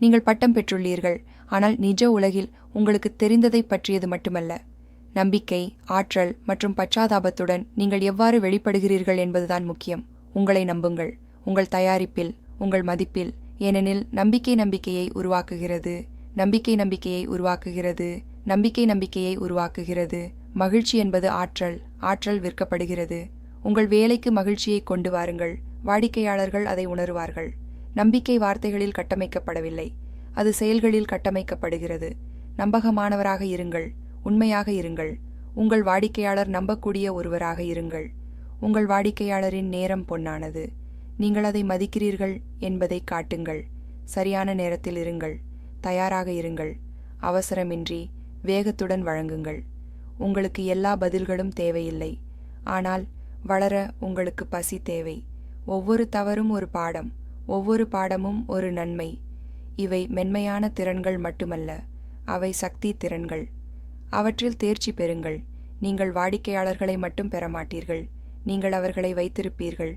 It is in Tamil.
நீங்கள் பட்டம் பெற்றுள்ளீர்கள், ஆனால் நிஜ உலகில் உங்களுக்கு தெரிந்ததை பற்றியது மட்டுமல்ல. நம்பிக்கை, ஆற்றல் மற்றும் பச்சாதாபத்துடன் நீங்கள் எவ்வாறு வெளிப்படுகிறீர்கள் என்பதுதான் முக்கியம். உங்களை நம்புங்கள், உங்கள் தயாரிப்பில், உங்கள் மதிப்பில், ஏனெனில் நம்பிக்கையை உருவாக்குகிறது. நம்பிக்கையை உருவாக்குகிறது. நம்பிக்கையை உருவாக்குகிறது. மகிழ்ச்சி என்பது ஆற்றல் விற்கப்படுகிறது. உங்கள் வேலைக்கு மகிழ்ச்சியை கொண்டு வாருங்கள். வாடிக்கையாளர்கள் அதை உணருவார்கள். நம்பிக்கை வார்த்தைகளில் கட்டமைக்கப்படவில்லை, அது செயல்களில் கட்டமைக்கப்படுகிறது. நம்பகமானவராக இருங்கள், உண்மையாக இருங்கள். உங்கள் வாடிக்கையாளர் நம்பக்கூடிய ஒருவராக இருங்கள். உங்கள் வாடிக்கையாளரின் நேரம் பொன்னானது. நீங்கள் அதை மதிக்கிறீர்கள் என்பதை காட்டுங்கள். சரியான நேரத்தில் இருங்கள். தயாராக இருங்கள். அவசரமின்றி வேகத்துடன் வழங்குங்கள். உங்களுக்கு எல்லா பதில்களும் தேவையில்லை, ஆனால் வளர உங்களுக்கு பசி தேவை. ஒவ்வொரு தவறும் ஒரு பாடம், ஒவ்வொரு பாடமும் ஒரு நன்மை. இவை மென்மையான திறன்கள் மட்டுமல்ல, அவை சக்தி திறன்கள். அவற்றில் தேர்ச்சி பெறுங்கள். நீங்கள் வாடிக்கையாளர்களை மட்டும் பெறமாட்டீர்கள், நீங்கள் அவர்களை வைத்திருப்பீர்கள்.